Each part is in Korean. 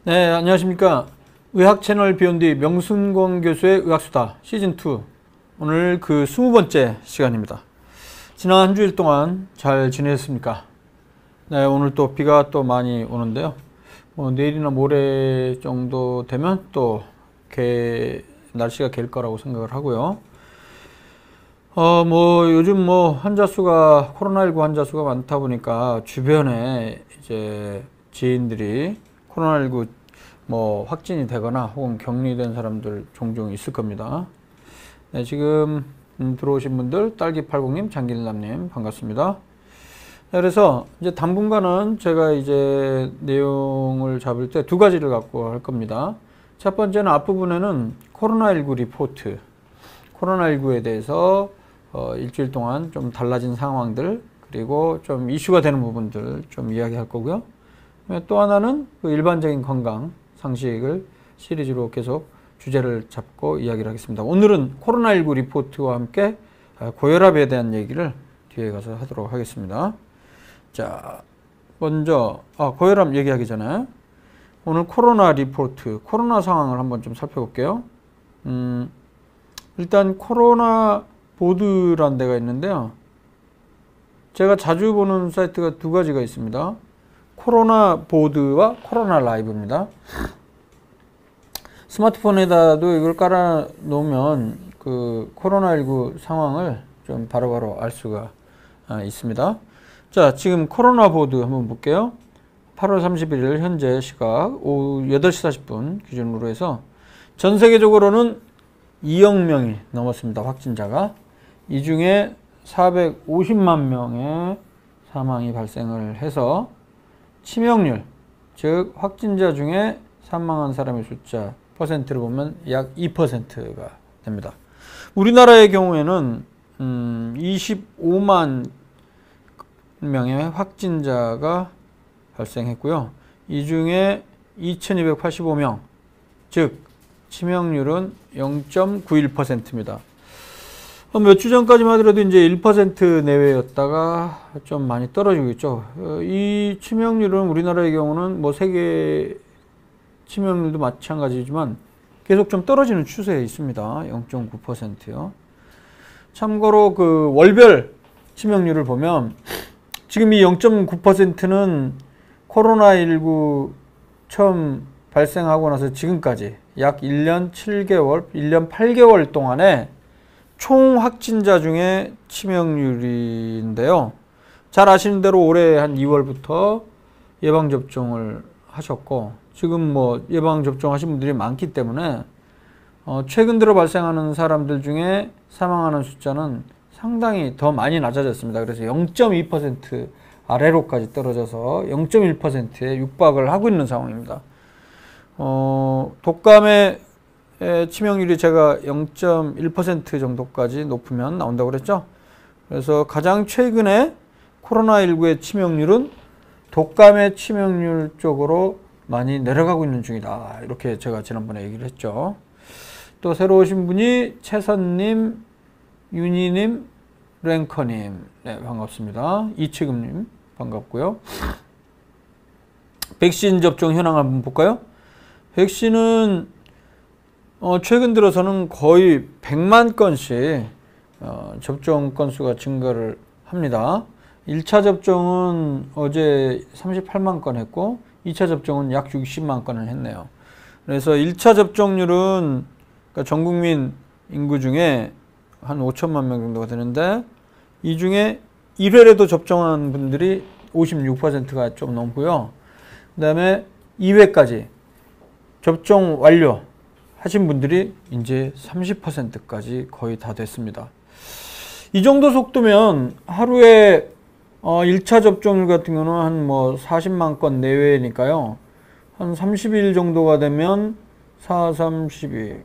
네, 안녕하십니까. 의학 채널 비욘디 명순권 교수의 의학수다 시즌2 오늘 그 20번째 시간입니다. 지난 한 주일 동안 잘 지내셨습니까? 네, 오늘 또 비가 또 많이 오는데요. 내일이나 모레 정도 되면 또 날씨가 갤 거라고 생각을 하고요. 요즘 환자 수가, 코로나19 환자 수가 많다 보니까 주변에 이제 지인들이 코로나19 확진이 되거나 혹은 격리된 사람들 종종 있을 겁니다. 네, 지금 들어오신 분들, 딸기80님, 장길남님, 반갑습니다. 네, 그래서 이제 당분간은 제가 이제 내용을 잡을 때 두 가지를 갖고 할 겁니다. 첫 번째는 앞부분에는 코로나19 리포트, 코로나19에 대해서 일주일 동안 좀 달라진 상황들, 그리고 좀 이슈가 되는 부분들 좀 이야기할 거고요. 또 하나는 그 일반적인 건강 상식을 시리즈로 계속 주제를 잡고 이야기를 하겠습니다. 오늘은 코로나19 리포트와 함께 고혈압에 대한 얘기를 뒤에 가서 하도록 하겠습니다. 자, 먼저 고혈압 얘기하기 전에 오늘 코로나 리포트, 코로나 상황을 한번 좀 살펴볼게요. 일단 코로나 보드라는 데가 있는데요. 제가 자주 보는 사이트가 두 가지가 있습니다. 코로나 보드와 코로나 라이브입니다. 스마트폰에다도 이걸 깔아 놓으면 그 코로나19 상황을 좀 바로바로 알 수가 있습니다. 자, 지금 코로나 보드 한번 볼게요. 8월 31일 현재 시각 오후 8시 40분 기준으로 해서 전 세계적으로는 2억 명이 넘었습니다. 확진자가. 이 중에 450만 명의 사망이 발생을 해서 치명률, 즉 확진자 중에 사망한 사람의 숫자 퍼센트를 보면 약 2%가 됩니다. 우리나라의 경우에는 25만 명의 확진자가 발생했고요. 이 중에 2285명, 즉 치명률은 0.91%입니다. 몇 주 전까지만 하더라도 이제 1% 내외였다가 좀 많이 떨어지고 있죠. 이 치명률은 우리나라의 경우는 세계 치명률도 마찬가지지만 계속 좀 떨어지는 추세에 있습니다. 0.9%요. 참고로 그 월별 치명률을 보면 지금 이 0.9%는 코로나19 처음 발생하고 나서 지금까지 약 1년 7개월, 1년 8개월 동안에 총 확진자 중에 치명률인데요. 잘 아시는 대로 올해 한 2월부터 예방접종을 하셨고, 지금 예방접종 하신 분들이 많기 때문에, 최근 들어 발생하는 사람들 중에 사망하는 숫자는 상당히 더 많이 낮아졌습니다. 그래서 0.2% 아래로까지 떨어져서 0.1%에 육박을 하고 있는 상황입니다. 독감의 치명률이 제가 0.1% 정도까지 높으면 나온다고 그랬죠. 그래서 가장 최근에 코로나19의 치명률은 독감의 치명률 쪽으로 많이 내려가고 있는 중이다. 이렇게 제가 지난번에 얘기를 했죠. 또 새로 오신 분이 최선님, 윤희님, 랭커님, 네, 반갑습니다. 이치금님 반갑고요. 백신 접종 현황 한번 볼까요? 백신은 최근 들어서는 거의 100만 건씩 접종 건수가 증가를 합니다. 1차 접종은 어제 38만 건 했고 2차 접종은 약 60만 건을 했네요. 그래서 1차 접종률은 그러니까 전 국민 인구 중에 한 5천만 명 정도가 되는데 이 중에 1회라도 접종한 분들이 56%가 좀 넘고요. 그 다음에 2회까지 접종 완료 하신 분들이 이제 30%까지 거의 다 됐습니다. 이 정도 속도면 하루에 1차 접종률 같은 경우는 한 40만 건 내외니까요. 한 30일 정도가 되면 4, 32,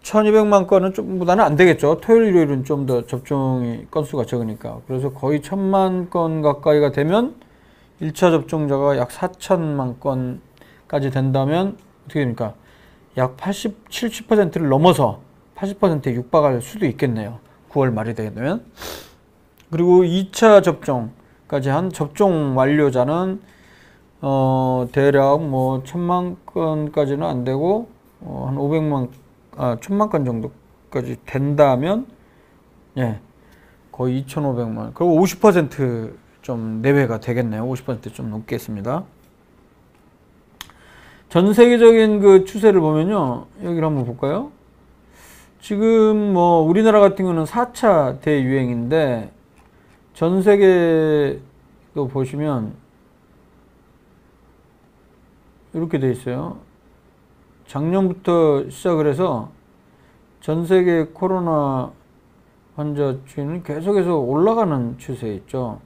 1200만 건은 좀보다는 안 되겠죠. 토요일, 일요일은 좀 더 접종이 건수가 적으니까. 그래서 거의 1000만 건 가까이가 되면 1차 접종자가 약 4000만 건까지 된다면 어떻게 됩니까? 약 80, 70%를 넘어서 80%에 육박할 수도 있겠네요. 9월 말이 되면. 그리고 2차 접종, 까지 한 접종 완료자는 대략 뭐 1000만 건까지는 안 되고 한 1000만 건 정도까지 된다면 예, 거의 2500만. 그리고 50% 좀 내외가 되겠네요. 50% 좀 넘겠습니다. 전 세계적인 그 추세를 보면요. 여기를 한번 볼까요? 지금 뭐 우리나라 같은 경우는 4차 대유행인데 전 세계도 보시면 이렇게 돼 있어요. 작년부터 시작을 해서 전 세계 코로나 환자 추이는 계속해서 올라가는 추세에 있죠.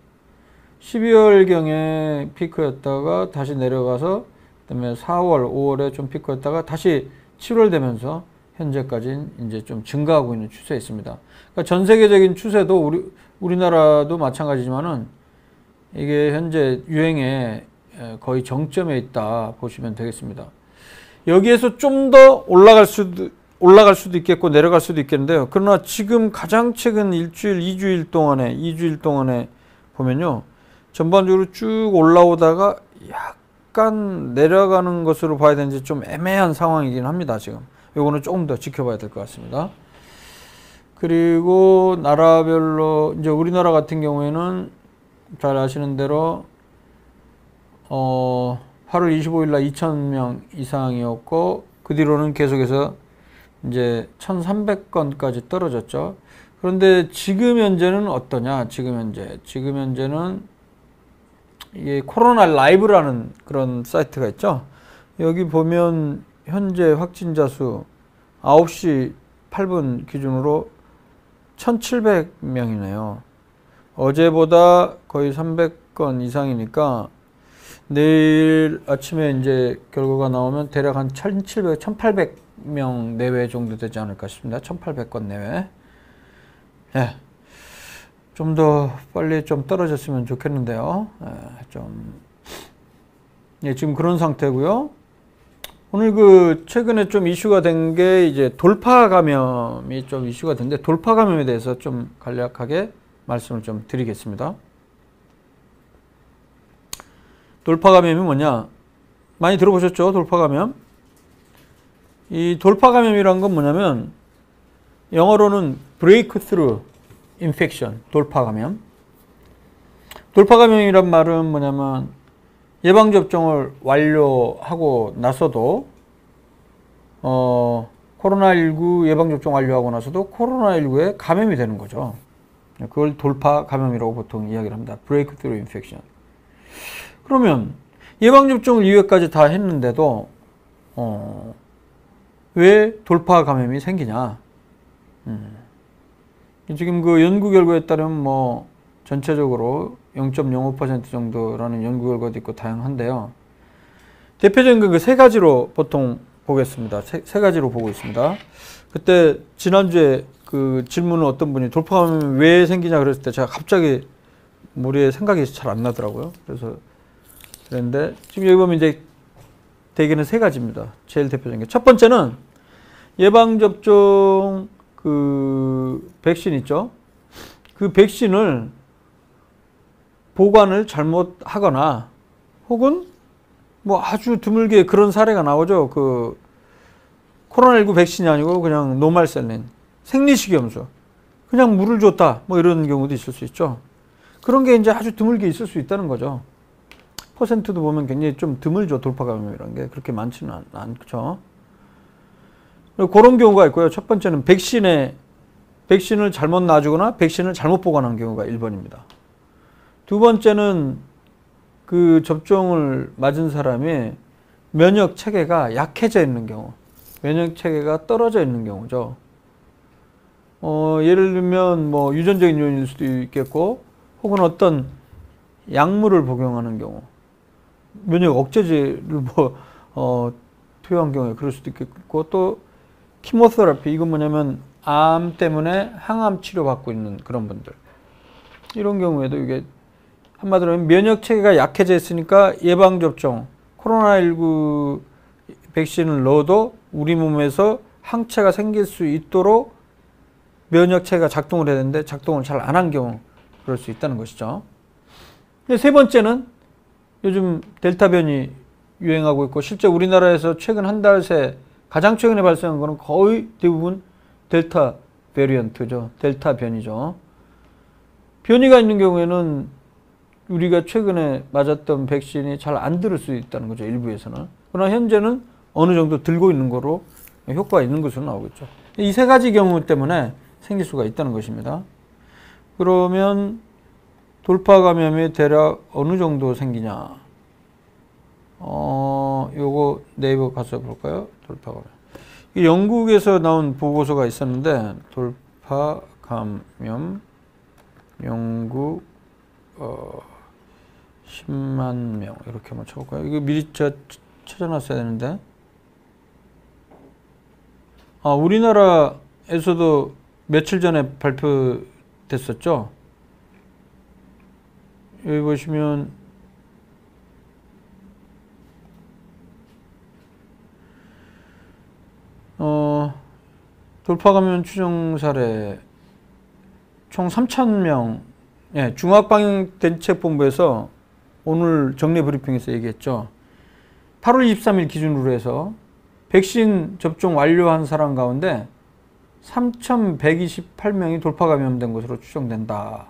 12월경에 피크였다가 다시 내려가서 그다음에 4월, 5월에 좀 피크였다가 다시 7월 되면서 현재까지는 이제 좀 증가하고 있는 추세에 있습니다. 그러니까 전 세계적인 추세도 우리나라도 마찬가지지만은 이게 현재 유행의 거의 정점에 있다 보시면 되겠습니다. 여기에서 좀 더 올라갈 수도 있겠고 내려갈 수도 있겠는데요. 그러나 지금 가장 최근 일주일, 2주일 동안에 보면요. 전반적으로 쭉 올라오다가 약간 내려가는 것으로 봐야 되는지 좀 애매한 상황이긴 합니다. 지금. 요거는 조금 더 지켜봐야 될 것 같습니다. 그리고 나라별로 이제 우리나라 같은 경우에는 잘 아시는 대로 8월 25일 날 2,000명 이상이었고 그 뒤로는 계속해서 이제 1,300건까지 떨어졌죠. 그런데 지금 현재는 어떠냐? 지금 현재는 이게 코로나 라이브라는 그런 사이트가 있죠. 여기 보면 현재 확진자 수 9시 8분 기준으로 1,700명이네요. 어제보다 거의 300건 이상이니까 내일 아침에 이제 결과가 나오면 대략 한 1,700, 1,800명 내외 정도 되지 않을까 싶습니다. 1,800건 내외. 예. 좀 더 빨리 좀 떨어졌으면 좋겠는데요. 예, 지금 그런 상태고요. 오늘 그 최근에 좀 이슈가 된 게 이제 돌파 감염이 좀 이슈가 됐는데 돌파 감염에 대해서 좀 간략하게 말씀을 좀 드리겠습니다. 돌파 감염이 뭐냐? 많이 들어보셨죠? 돌파 감염. 이 돌파 감염이란 건 뭐냐면 영어로는 breakthrough infection, 돌파 감염. 돌파 감염이란 말은 뭐냐면 예방접종을 완료하고 나서도 코로나19 예방접종 완료하고 나서도 코로나19에 감염이 되는 거죠. 그걸 돌파 감염이라고 보통 이야기를 합니다. breakthrough infection. 그러면 예방접종을 2회까지 다 했는데도 왜 돌파 감염이 생기냐? 지금 그 연구 결과에 따르면 뭐 전체적으로 0.05% 정도라는 연구 결과도 있고 다양한데요. 대표적인 그 세 가지로 보통 보겠습니다. 세 가지로 보고 있습니다. 그때 지난주에 그 질문을 어떤 분이 돌파 감염이 왜 생기냐 그랬을 때 제가 갑자기 머리에 생각이 잘 안 나더라고요. 그래서 그런데 지금 여기 보면 이제 대개는 세 가지입니다. 제일 대표적인 게. 첫 번째는 예방접종 그 백신 있죠. 그 백신을 보관을 잘못하거나 혹은 뭐 아주 드물게 그런 사례가 나오죠. 그 코로나19 백신이 아니고 그냥 노말셀린, 생리식염수. 그냥 물을 줬다. 뭐 이런 경우도 있을 수 있죠. 그런 게 이제 아주 드물게 있을 수 있다는 거죠. 퍼센트도 보면 굉장히 좀 드물죠. 돌파 감염이라는 게 그렇게 많지는 않죠. 그런 경우가 있고요. 첫 번째는 백신을 잘못 놔주거나 백신을 잘못 보관한 경우가 1번입니다. 두 번째는 그 접종을 맞은 사람이 면역 체계가 약해져 있는 경우, 면역 체계가 떨어져 있는 경우죠. 예를 들면 뭐 유전적인 요인일 수도 있겠고, 혹은 어떤 약물을 복용하는 경우, 면역 억제제를 투여한 경우에 그럴 수도 있겠고, 또 키모테라피, 이건 뭐냐면 암 때문에 항암 치료받고 있는 그런 분들, 이런 경우에도 이게 한마디로 하면 면역 체계가 약해져 있으니까 예방접종, 코로나19 백신을 넣어도 우리 몸에서 항체가 생길 수 있도록 면역 체계가 작동을 해야 되는데 작동을 잘 안 한 경우 그럴 수 있다는 것이죠. 근데 세 번째는 요즘 델타 변이 유행하고 있고 실제 우리나라에서 최근 한 달 새 가장 최근에 발생한 거는 거의 대부분 델타 베리언트죠. 델타 변이죠. 변이가 있는 경우에는 우리가 최근에 맞았던 백신이 잘 안 들을 수 있다는 거죠. 일부에서는. 그러나 현재는 어느 정도 들고 있는 거로 효과가 있는 것으로 나오고 있죠. 이 세 가지 경우 때문에 생길 수가 있다는 것입니다. 그러면 돌파 감염이 대략 어느 정도 생기냐? 요거 네이버 가서 볼까요? 돌파 감염. 영국에서 나온 보고서가 있었는데 돌파 감염 영국 10만 명 이렇게 한번 쳐볼까요? 이거 미리 찾아놨어야 되는데 우리나라에서도 며칠 전에 발표됐었죠. 여기 보시면 돌파 감염 추정 사례 총 3,000명 중앙방역대책본부에서 오늘 정례 브리핑에서 얘기했죠. 8월 23일 기준으로 해서 백신 접종 완료한 사람 가운데 3,128명이 돌파 감염된 것으로 추정된다.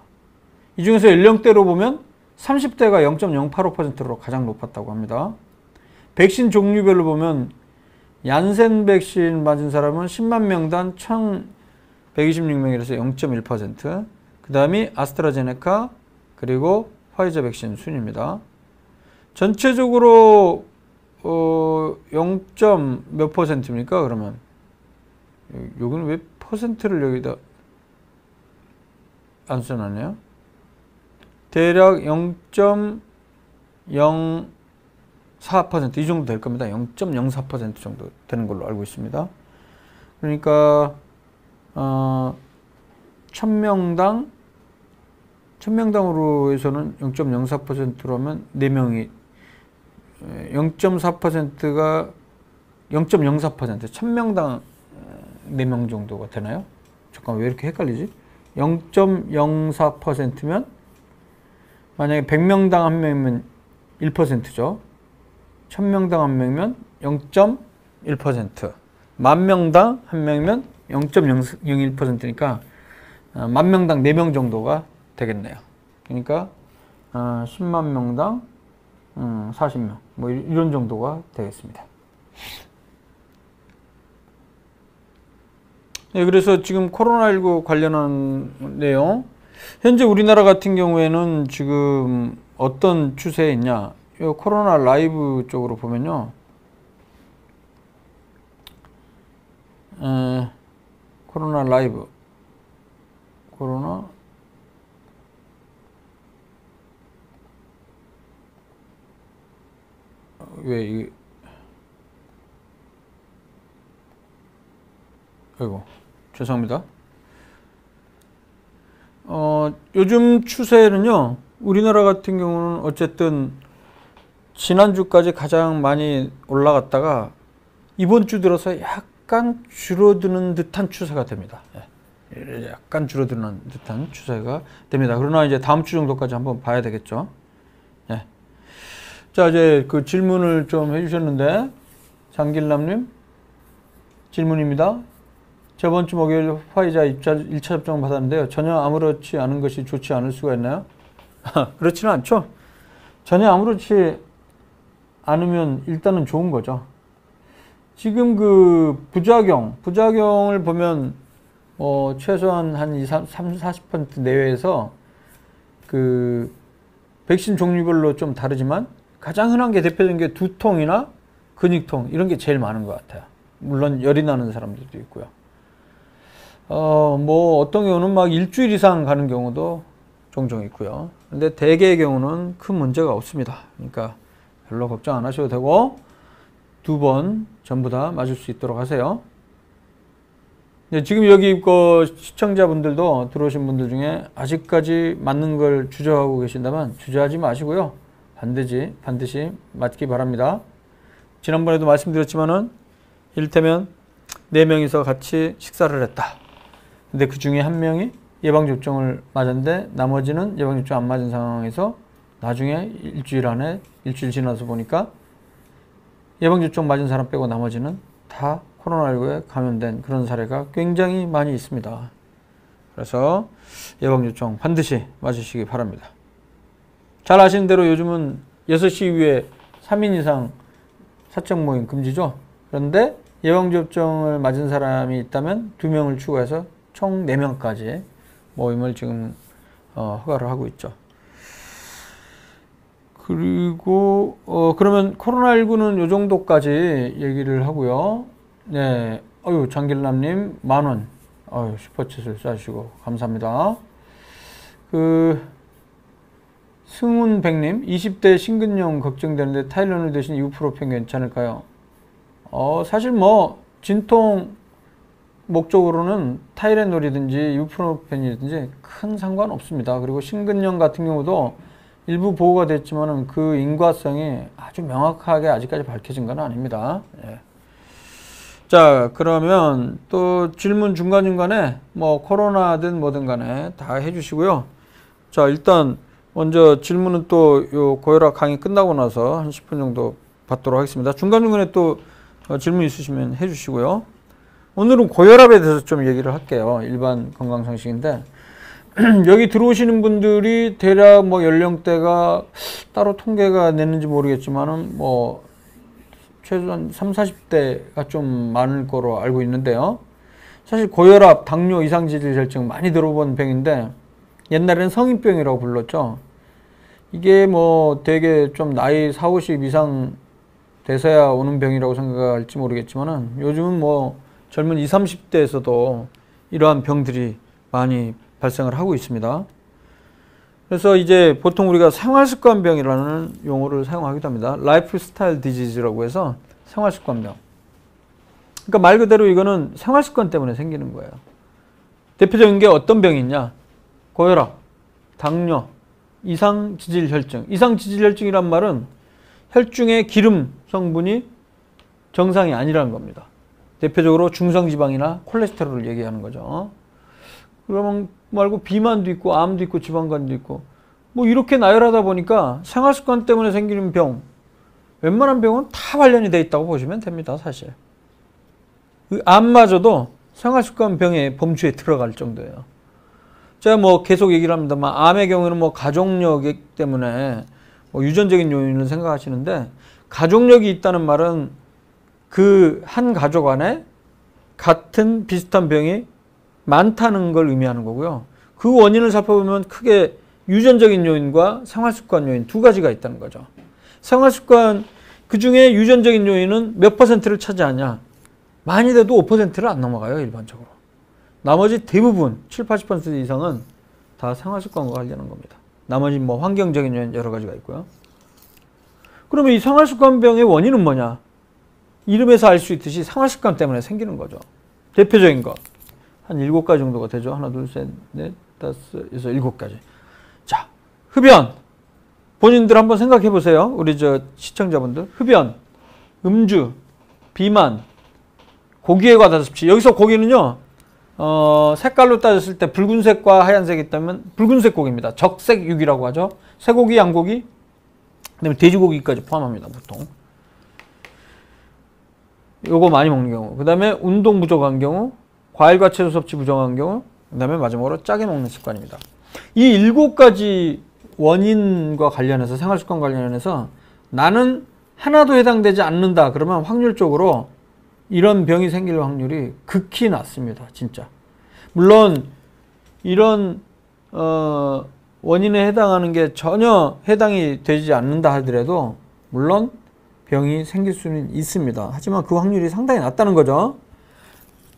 이 중에서 연령대로 보면 30대가 0.085%로 가장 높았다고 합니다. 백신 종류별로 보면 얀센 백신 맞은 사람은 10만 명당 1,126명이라서 0.1%, 그 다음이 아스트라제네카 그리고 화이자 백신 순입니다. 전체적으로 0. 몇 %입니까? 그러면 여기는 왜 퍼센트를 여기다 안 써놨네요. 대략 0.04% 이 정도 될 겁니다. 0.04% 정도 되는 걸로 알고 있습니다. 그러니까 1000명당으로 해서는 0.04%라면 4명이 0.4%가 0.04% 1000명당 4명 정도가 되나요? 잠깐 왜 이렇게 헷갈리지? 0.04%면 만약에 100명당 1명이면 1%죠. 1000명당 1명이면 0.1%, 10,000명당 1명이면 0.01%니까 10,000명당 4명 정도가 되겠네요. 그러니까 10만 명당 40명 뭐 이런 정도가 되겠습니다. 네, 그래서 지금 코로나19 관련한 내용, 현재 우리나라 같은 경우에는 지금 어떤 추세에 있냐? 이 코로나 라이브 쪽으로 보면요, 코로나 라이브, 코로나 왜 이게 아이고 죄송합니다. 요즘 추세는요, 우리나라 같은 경우는 어쨌든 지난주까지 가장 많이 올라갔다가 이번 주 들어서 약간 줄어드는 듯한 추세가 됩니다. 약간 줄어드는 듯한 추세가 됩니다. 그러나 이제 다음 주 정도까지 한번 봐야 되겠죠. 자, 이제 그 질문을 좀 해주셨는데, 장길남님 질문입니다. 저번 주 목요일 화이자 1차 접종 받았는데요. 전혀 아무렇지 않은 것이 좋지 않을 수가 있나요? 그렇지는 않죠. 전혀 아무렇지 않으면 일단은 좋은 거죠. 지금 그 부작용을 보면 최소한 한 30-40% 내외에서 그 백신 종류별로 좀 다르지만 가장 흔한 게 대표적인 게 두통이나 근육통 이런 게 제일 많은 것 같아요. 물론 열이 나는 사람들도 있고요. 뭐 어떤 경우는 막 일주일 이상 가는 경우도 종종 있고요. 근데 대개의 경우는 큰 문제가 없습니다. 그러니까 별로 걱정 안 하셔도 되고 2번 전부 다 맞을 수 있도록 하세요. 지금 여기 시청자분들도 들어오신 분들 중에 아직까지 맞는 걸 주저하고 계신다면 주저하지 마시고요. 반드시 맞기 바랍니다. 지난번에도 말씀드렸지만은 이를테면 4명이서 같이 식사를 했다. 근데 그 중에 한 명이 예방접종을 맞았는데 나머지는 예방접종 안 맞은 상황에서 나중에 일주일 지나서 보니까 예방접종 맞은 사람 빼고 나머지는 다 코로나19에 감염된 그런 사례가 굉장히 많이 있습니다. 그래서 예방접종 반드시 맞으시기 바랍니다. 잘 아시는 대로 요즘은 6시 이후에 3인 이상 사적 모임 금지죠. 그런데 예방접종을 맞은 사람이 있다면 2명을 추가해서 총 4명까지 모임을 지금 허가를 하고 있죠. 그리고 그러면 코로나19는 요 정도까지 얘기를 하고요. 네, 장길남님 10,000원 슈퍼챗을 쏴주시고 감사합니다. 승훈백님 20대 심근염 걱정되는데 타일러닐 대신 이부프로펜 괜찮을까요? 사실 뭐 진통 목적으로는 타이레놀이든지 이부프로펜이든지 큰 상관 없습니다. 그리고 심근염 같은 경우도 일부 보고가 됐지만은 그 인과성이 아주 명확하게 아직까지 밝혀진 건 아닙니다. 예. 자, 그러면 또 질문 중간중간에 뭐 코로나든 뭐든 간에 다 해주시고요. 자, 일단 먼저 질문은 또 요 고혈압 강의 끝나고 나서 한 10분 정도 받도록 하겠습니다. 중간중간에 또 질문 있으시면 해주시고요. 오늘은 고혈압에 대해서 좀 얘기를 할게요. 일반 건강상식인데 여기 들어오시는 분들이 대략 뭐 연령대가 따로 통계가 냈는지 모르겠지만은 뭐 최소한 30, 40대가 좀 많을 거로 알고 있는데요. 사실 고혈압, 당뇨, 이상지질혈증 많이 들어본 병인데 옛날에는 성인병이라고 불렀죠. 이게 뭐 되게 좀 나이 40, 50 이상 돼서야 오는 병이라고 생각할지 모르겠지만은 요즘은 뭐 젊은 20, 30대에서도 이러한 병들이 많이 발생을 하고 있습니다. 그래서 이제 보통 우리가 생활습관병이라는 용어를 사용하기도 합니다. 라이프스타일 디지즈라고 해서 생활습관병. 그러니까 말 그대로 이거는 생활습관 때문에 생기는 거예요. 대표적인 게 어떤 병이 있냐? 고혈압, 당뇨, 이상지질혈증. 이상지질혈증이란 말은 혈중의 기름 성분이 정상이 아니라는 겁니다. 대표적으로 중성지방이나 콜레스테롤을 얘기하는 거죠. 그러면 말고 비만도 있고 암도 있고 지방간도 있고 뭐 이렇게 나열하다 보니까 생활습관 때문에 생기는 병, 웬만한 병은 다 관련이 돼 있다고 보시면 됩니다. 사실 암마저도 생활습관 병의 범주에 들어갈 정도예요. 제가 뭐 계속 얘기를 합니다만 암의 경우에는 뭐 가족력 때문에 뭐 유전적인 요인을 생각하시는데 가족력이 있다는 말은 그 한 가족 안에 같은 비슷한 병이 많다는 걸 의미하는 거고요. 그 원인을 살펴보면 크게 유전적인 요인과 생활습관 요인 두 가지가 있다는 거죠. 생활습관 그 중에 유전적인 요인은 몇 퍼센트를 차지하냐? 많이 돼도 5%를 안 넘어가요. 일반적으로. 나머지 대부분 7, 80% 이상은 다 생활습관과 관련한 겁니다. 나머지 뭐 환경적인 요인 여러 가지가 있고요. 그러면 이 생활습관병의 원인은 뭐냐? 이름에서 알 수 있듯이 생활습관 때문에 생기는 거죠. 대표적인 거. 한 7가지 정도가 되죠. 하나, 둘, 셋, 넷, 다섯, 여섯, 7가지. 자, 흡연. 본인들 한번 생각해 보세요. 우리 저 시청자분들. 흡연, 음주, 비만, 고기에 과다 섭취. 여기서 고기는요, 색깔로 따졌을 때 붉은색과 하얀색이 있다면 붉은색 고기입니다. 적색육이라고 하죠. 쇠고기, 양고기, 그다음에 돼지고기까지 포함합니다. 보통. 요거 많이 먹는 경우. 그 다음에 운동 부족한 경우, 과일과 채소 섭취 부정한 경우, 그 다음에 마지막으로 짜게 먹는 습관입니다. 이 7가지 원인과 관련해서 생활습관 관련해서 나는 하나도 해당되지 않는다. 그러면 확률적으로 이런 병이 생길 확률이 극히 낮습니다. 진짜. 물론 이런 원인에 해당하는 게 전혀 해당이 되지 않는다 하더라도 물론 병이 생길 수는 있습니다. 하지만 그 확률이 상당히 낮다는 거죠.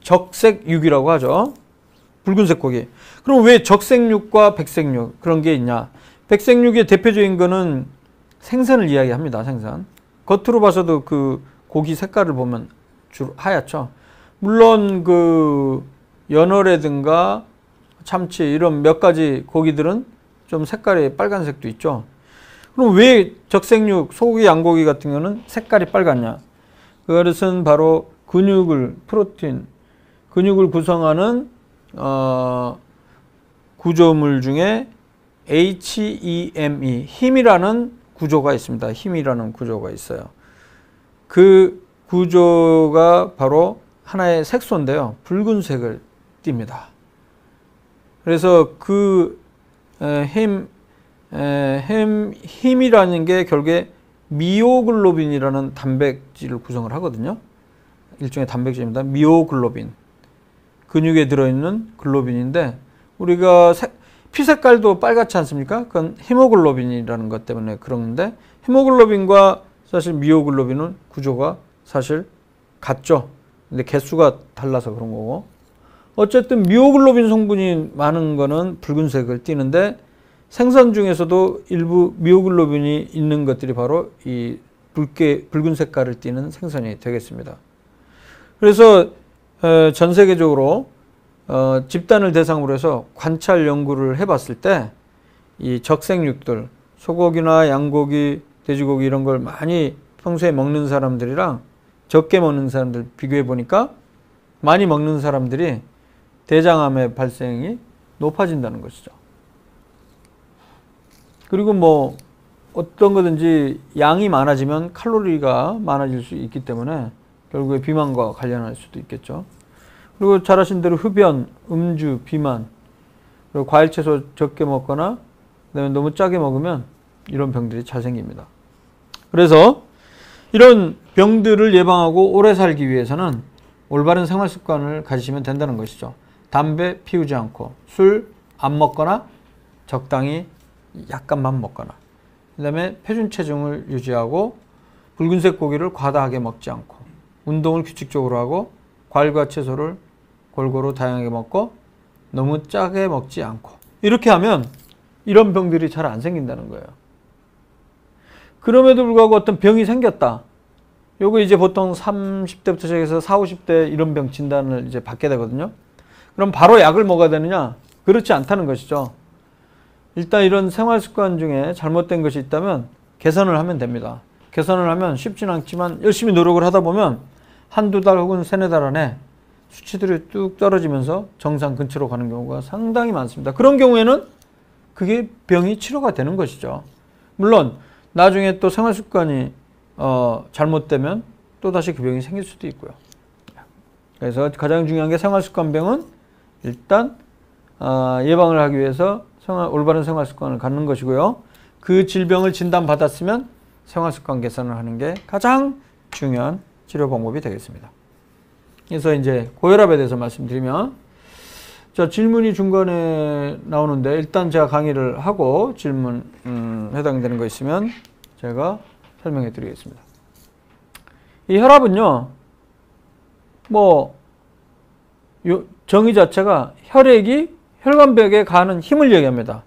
적색육이라고 하죠. 붉은색 고기. 그럼 왜 적색육과 백색육 그런 게 있냐? 백색육의 대표적인 거는 생선을 이야기합니다. 생선. 겉으로 봐서도 그 고기 색깔을 보면 주로 하얗죠. 물론 그 연어라든가 참치 이런 몇 가지 고기들은 좀 색깔이 빨간색도 있죠. 그럼 왜 적색육, 소고기, 양고기 같은 경우는 색깔이 빨갛냐? 그것은 바로 프로틴, 근육을 구성하는 구조물 중에 HEME, 힘이라는 구조가 있습니다. 힘이라는 구조가 있어요. 그 구조가 바로 하나의 색소인데요. 붉은색을 띱니다. 그래서 그 힘이라는 게 결국에 미오글로빈이라는 단백질을 구성을 하거든요. 일종의 단백질입니다. 미오글로빈. 근육에 들어있는 글로빈인데 우리가 피 색깔도 빨갛지 않습니까? 그건 헤모글로빈이라는 것 때문에 그런데 헤모글로빈과 사실 미오글로빈은 구조가 사실 같죠. 근데 개수가 달라서 그런 거고. 어쨌든 미오글로빈 성분이 많은 거는 붉은색을 띠는데 생선 중에서도 일부 미오글로빈이 있는 것들이 바로 이 붉은 색깔을 띠는 생선이 되겠습니다. 그래서 전 세계적으로 집단을 대상으로 해서 관찰 연구를 해봤을 때 이 적생육들, 소고기나 양고기, 돼지고기 이런 걸 많이 평소에 먹는 사람들이랑 적게 먹는 사람들 비교해 보니까 많이 먹는 사람들이 대장암의 발생이 높아진다는 것이죠. 그리고 뭐 어떤 거든지 양이 많아지면 칼로리가 많아질 수 있기 때문에 결국에 비만과 관련할 수도 있겠죠. 그리고 잘 아신 대로 흡연, 음주, 비만, 그리고 과일, 채소 적게 먹거나 그다음에 너무 짜게 먹으면 이런 병들이 잘 생깁니다. 그래서 이런 병들을 예방하고 오래 살기 위해서는 올바른 생활 습관을 가지시면 된다는 것이죠. 담배 피우지 않고 술 안 먹거나 적당히 약간만 먹거나 그 다음에 표준 체중을 유지하고 붉은색 고기를 과다하게 먹지 않고 운동을 규칙적으로 하고 과일과 채소를 골고루 다양하게 먹고 너무 짜게 먹지 않고 이렇게 하면 이런 병들이 잘 안 생긴다는 거예요. 그럼에도 불구하고 어떤 병이 생겼다. 요거 이제 보통 30대부터 시작해서 40, 50대 이런 병 진단을 이제 받게 되거든요. 그럼 바로 약을 먹어야 되느냐? 그렇지 않다는 것이죠. 일단 이런 생활 습관 중에 잘못된 것이 있다면 개선을 하면 됩니다. 개선을 하면 쉽진 않지만 열심히 노력을 하다 보면 한두 달 혹은 세네 달 안에 수치들이 뚝 떨어지면서 정상 근처로 가는 경우가 상당히 많습니다. 그런 경우에는 그게 병이 치료가 되는 것이죠. 물론 나중에 또 생활 습관이 잘못되면 또다시 그 병이 생길 수도 있고요. 그래서 가장 중요한 게 생활습관병은 일단 예방을 하기 위해서 올바른 생활 습관을 갖는 것이고요. 그 질병을 진단받았으면 생활 습관 개선을 하는 게 가장 중요한 치료 방법이 되겠습니다. 그래서 이제 고혈압에 대해서 말씀드리면 자, 질문이 중간에 나오는데 일단 제가 강의를 하고 질문 해당되는 거 있으면 제가 설명해 드리겠습니다. 이 혈압은요, 뭐 정의 자체가 혈액이 혈관벽에 가는 힘을 얘기합니다.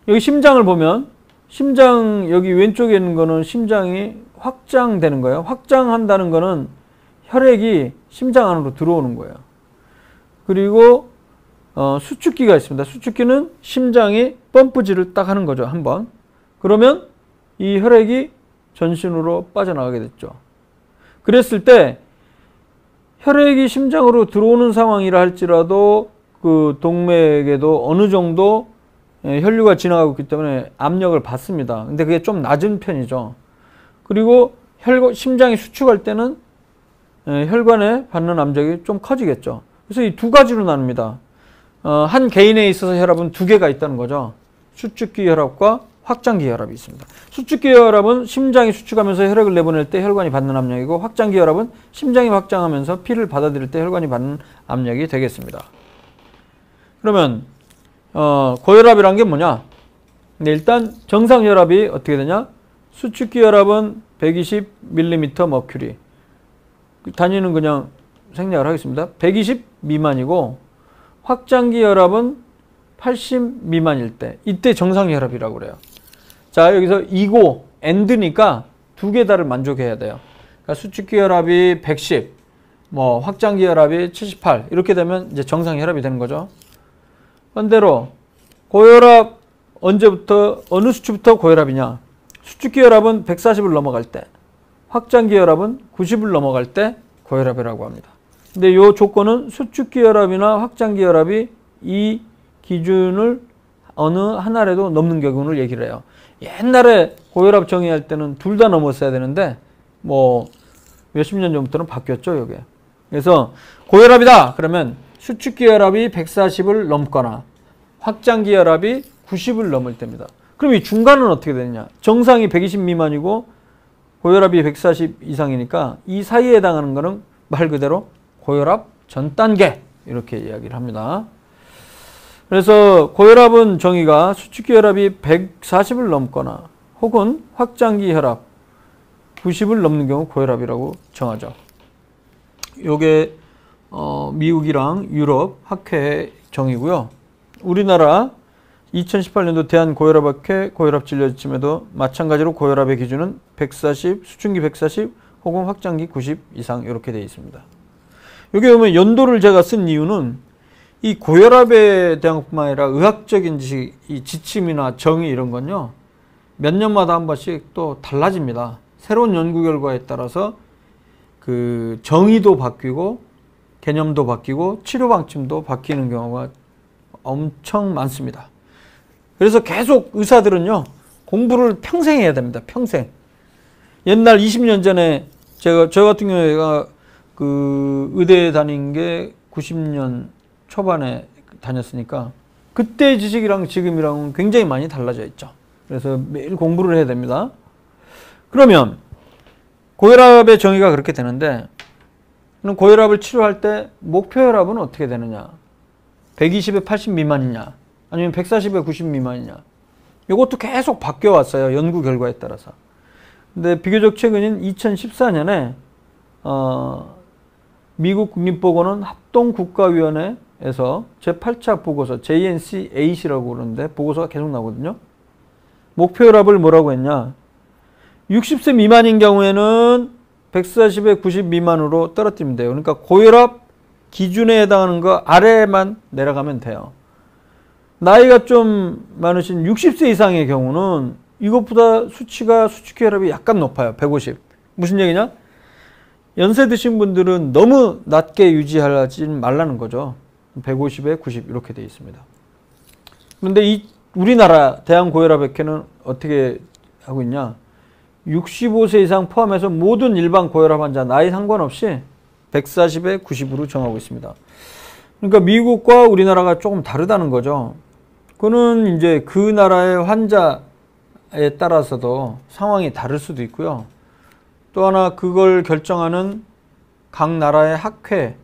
여기 심장을 보면 심장 여기 왼쪽에 있는 거는 심장이 확장되는 거예요. 확장한다는 거는 혈액이 심장 안으로 들어오는 거예요. 그리고 수축기가 있습니다. 수축기는 심장이 펌프질을 딱 하는 거죠. 한번. 그러면 이 혈액이 전신으로 빠져나가게 됐죠. 그랬을 때 혈액이 심장으로 들어오는 상황이라 할지라도 그 동맥에도 어느 정도 혈류가 지나가고 있기 때문에 압력을 받습니다. 근데 그게 좀 낮은 편이죠. 그리고 심장이 수축할 때는 혈관에 받는 압력이 좀 커지겠죠. 그래서 이 두 가지로 나눕니다. 한 개인에 있어서 혈압은 두 개가 있다는 거죠. 수축기 혈압과 확장기 혈압이 있습니다. 수축기 혈압은 심장이 수축하면서 혈액을 내보낼 때 혈관이 받는 압력이고 확장기 혈압은 심장이 확장하면서 피를 받아들일 때 혈관이 받는 압력이 되겠습니다. 그러면 고혈압이란 게 뭐냐? 근데 일단 정상 혈압이 어떻게 되냐? 수축기 혈압은 120mm 단위는 그냥 생략을 하겠습니다. 120 미만이고 확장기 혈압은 80 미만일 때 이때 정상 혈압이라고 그래요. 자, 여기서 이고 엔드니까 두 개 다를 만족해야 돼요. 그러니까 수축기 혈압이 110, 뭐 확장기 혈압이 78 이렇게 되면 이제 정상 혈압이 되는 거죠. 반대로 고혈압 언제부터 어느 수치부터 고혈압이냐? 수축기 혈압은 140을 넘어갈 때, 확장기 혈압은 90을 넘어갈 때 고혈압이라고 합니다. 근데 이 조건은 수축기 혈압이나 확장기 혈압이 이 기준을 어느 한 알에도 넘는 경우를 얘기를 해요. 옛날에 고혈압 정의할 때는 둘 다 넘었어야 되는데 뭐 몇십 년 전부터는 바뀌었죠, 이게. 그래서 고혈압이다 그러면 수축기 혈압이 140을 넘거나 확장기 혈압이 90을 넘을 때입니다. 그럼 이 중간은 어떻게 되느냐? 정상이 120 미만이고 고혈압이 140 이상이니까 이 사이에 해당하는 거는 말 그대로 고혈압 전 단계 이렇게 이야기를 합니다. 그래서 고혈압은 정의가 수축기 혈압이 140을 넘거나 혹은 확장기 혈압 90을 넘는 경우 고혈압이라고 정하죠. 요게 미국이랑 유럽 학회 정의고요. 우리나라 2018년도 대한고혈압학회 고혈압진료지침에도 마찬가지로 고혈압의 기준은 140, 수축기 140 혹은 확장기 90 이상 이렇게 되어 있습니다. 여기 보면 연도를 제가 쓴 이유는 이 고혈압에 대한 것뿐만 아니라 의학적인 지식, 이 지침이나 정의 이런 건요. 몇 년마다 한 번씩 또 달라집니다. 새로운 연구 결과에 따라서 그 정의도 바뀌고 개념도 바뀌고 치료 방침도 바뀌는 경우가 엄청 많습니다. 그래서 계속 의사들은요. 공부를 평생 해야 됩니다. 평생. 옛날 20년 전에 저 같은 경우에 그 의대에 다닌 게 90년 초반에 다녔으니까 그때의 지식이랑 지금이랑은 굉장히 많이 달라져 있죠. 그래서 매일 공부를 해야 됩니다. 그러면 고혈압의 정의가 그렇게 되는데 그럼 고혈압을 치료할 때 목표 혈압은 어떻게 되느냐? 120에 80 미만이냐? 아니면 140에 90 미만이냐? 이것도 계속 바뀌어 왔어요. 연구 결과에 따라서. 근데 비교적 최근인 2014년에 미국 국립보건원 합동국가위원회에서 제8차 보고서 JNC8이라고 그러는데 보고서가 계속 나오거든요. 목표 혈압을 뭐라고 했냐? 60세 미만인 경우에는 140에 90 미만으로 떨어뜨리면 돼요. 그러니까 고혈압 기준에 해당하는 거 아래만 내려가면 돼요. 나이가 좀 많으신 60세 이상의 경우는 이것보다 수축기 혈압이 약간 높아요. 150. 무슨 얘기냐? 연세 드신 분들은 너무 낮게 유지하지 말라는 거죠. 150에 90 이렇게 되어 있습니다. 그런데 이 우리나라 대한고혈압학회는 어떻게 하고 있냐? 65세 이상 포함해서 모든 일반 고혈압 환자 나이 상관없이 140에 90으로 정하고 있습니다. 그러니까 미국과 우리나라가 조금 다르다는 거죠. 그거는 이제 그 나라의 환자에 따라서도 상황이 다를 수도 있고요. 또 하나 그걸 결정하는 각 나라의 학회의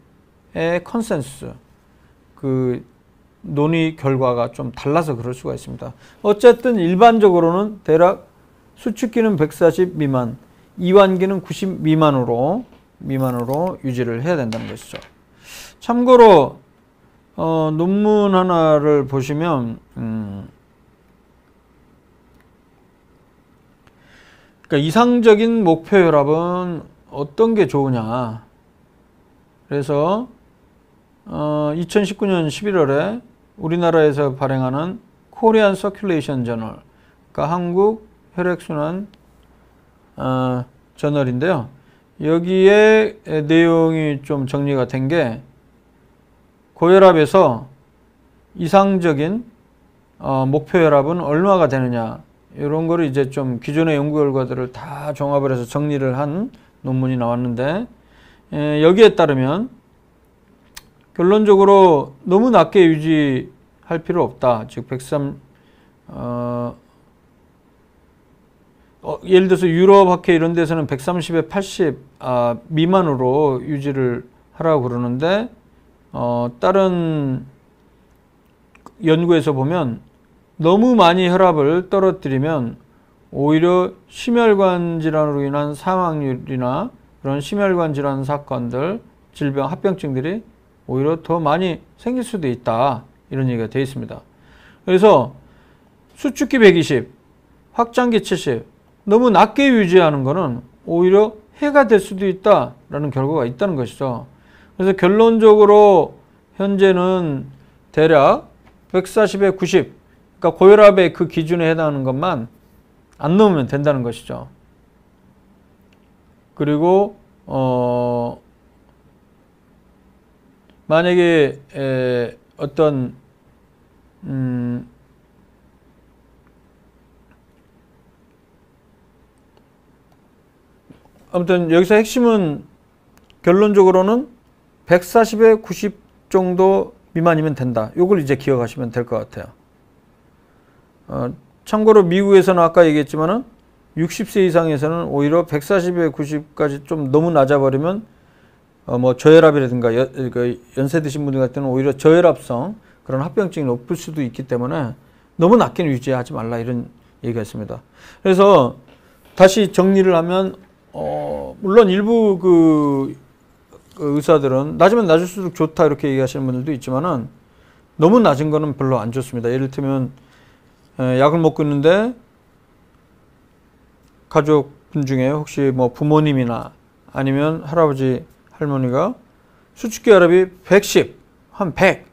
컨센서스, 그 논의 결과가 좀 달라서 그럴 수가 있습니다. 어쨌든 일반적으로는 대략 수축기는 140 미만, 이완기는 90 미만으로 유지를 해야 된다는 것이죠. 참고로 논문 하나를 보시면 그러니까 이상적인 목표 혈압은 어떤 게 좋으냐. 그래서 2019년 11월에 우리나라에서 발행하는 코리안 서큘레이션 저널, 그러니까 한국 혈액순환 저널인데요. 여기에 내용이 좀 정리가 된 게 고혈압에서 이상적인 목표 혈압은 얼마가 되느냐 이런 거를 이제 좀 기존의 연구 결과들을 다 종합을 해서 정리를 한 논문이 나왔는데 여기에 따르면 결론적으로 너무 낮게 유지할 필요 없다. 즉 103 예를 들어서 유럽 학회 이런 데서는 130에 80 미만으로 유지를 하라고 그러는데 다른 연구에서 보면 너무 많이 혈압을 떨어뜨리면 오히려 심혈관 질환으로 인한 사망률이나 그런 심혈관 질환 사건들, 질병, 합병증들이 오히려 더 많이 생길 수도 있다. 이런 얘기가 되어 있습니다. 그래서 수축기 120, 확장기 70, 너무 낮게 유지하는 것은 오히려 해가 될 수도 있다라는 결과가 있다는 것이죠. 그래서 결론적으로 현재는 대략 140에 90, 그러니까 고혈압의 그 기준에 해당하는 것만 안 넘으면 된다는 것이죠. 그리고 만약에 어떤 아무튼 여기서 핵심은 결론적으로는 140에 90 정도 미만이면 된다. 요걸 이제 기억하시면 될 것 같아요. 참고로 미국에서는 아까 얘기했지만은 60세 이상에서는 오히려 140에 90까지 좀 너무 낮아버리면 뭐 저혈압이라든가 연세 드신 분들 같은 경우는 오히려 저혈압성 그런 합병증이 높을 수도 있기 때문에 너무 낮게 유지하지 말라 이런 얘기가 있습니다. 그래서 다시 정리를 하면 물론 일부 그 의사들은 낮으면 낮을수록 좋다 이렇게 얘기하시는 분들도 있지만은 너무 낮은 거는 별로 안 좋습니다. 예를 들면 약을 먹고 있는데 가족분 중에 혹시 뭐 부모님이나 아니면 할아버지 할머니가 수축기혈압이 110, 한 100,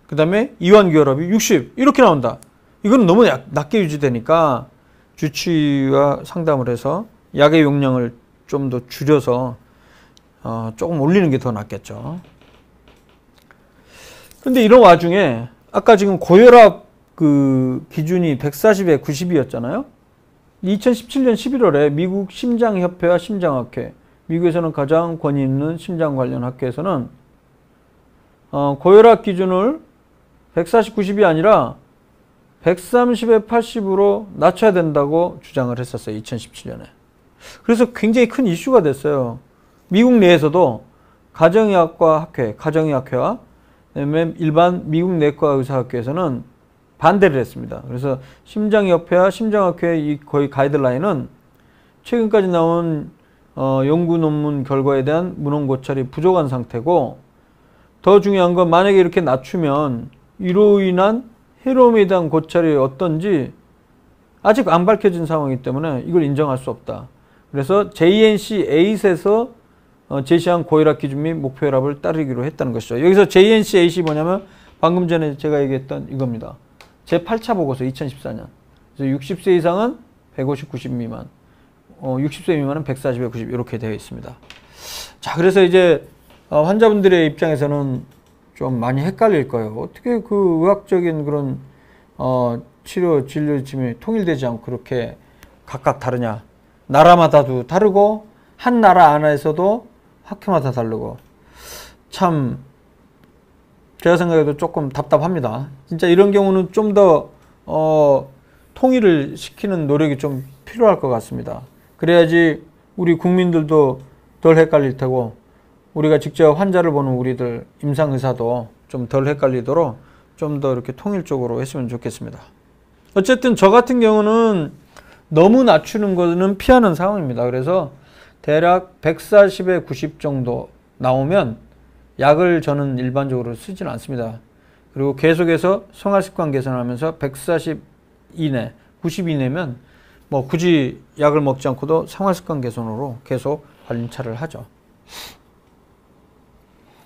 그 다음에 이완기혈압이 60 이렇게 나온다. 이건 너무 낮게 유지되니까 주치의와 상담을 해서 약의 용량을 좀 더 줄여서 조금 올리는 게 더 낫겠죠. 근데 이런 와중에 아까 지금 고혈압 그 기준이 140에 90이었잖아요. 2017년 11월에 미국 심장협회와 심장학회, 미국에서는 가장 권위 있는 심장 관련 학회에서는 고혈압 기준을 140, 90이 아니라 130에 80으로 낮춰야 된다고 주장을 했었어요. 2017년에. 그래서 굉장히 큰 이슈가 됐어요. 미국 내에서도 가정의학과 학회, 가정의학회와 그다음에 일반 미국 내과 의사학회에서는 반대를 했습니다. 그래서 심장협회와 심장학회의 거의 가이드라인은 최근까지 나온 연구 논문 결과에 대한 문헌 고찰이 부족한 상태고, 더 중요한 건 만약에 이렇게 낮추면 이로 인한 해로움에 대한 고찰이 어떤지 아직 안 밝혀진 상황이기 때문에 이걸 인정할 수 없다. 그래서 JNC-8에서 제시한 고혈압 기준 및 목표 혈압을 따르기로 했다는 것이죠. 여기서 JNC-8이 뭐냐면 방금 전에 제가 얘기했던 이겁니다. 제8차 보고서 2014년. 그래서 60세 이상은 150, 90 미만, 60세 미만은 140에 90 이렇게 되어 있습니다. 자, 그래서 이제 환자분들의 입장에서는 좀 많이 헷갈릴 거예요. 어떻게 그 의학적인 그런 치료, 진료 지침이 통일되지 않고 그렇게 각각 다르냐. 나라마다도 다르고 한 나라 안에서도 학회마다 다르고 참 제가 생각해도 조금 답답합니다. 진짜 이런 경우는 좀 더 통일을 시키는 노력이 좀 필요할 것 같습니다. 그래야지 우리 국민들도 덜 헷갈릴 테고 우리가 직접 환자를 보는 우리들 임상의사도 좀 덜 헷갈리도록 좀 더 이렇게 통일적으로 했으면 좋겠습니다. 어쨌든 저 같은 경우는 너무 낮추는 거는 피하는 상황입니다. 그래서 대략 140에 90 정도 나오면 약을 저는 일반적으로 쓰지는 않습니다. 그리고 계속해서 생활습관 개선하면서 140 이내, 90 이내면 뭐 굳이 약을 먹지 않고도 생활습관 개선으로 계속 관찰을 하죠.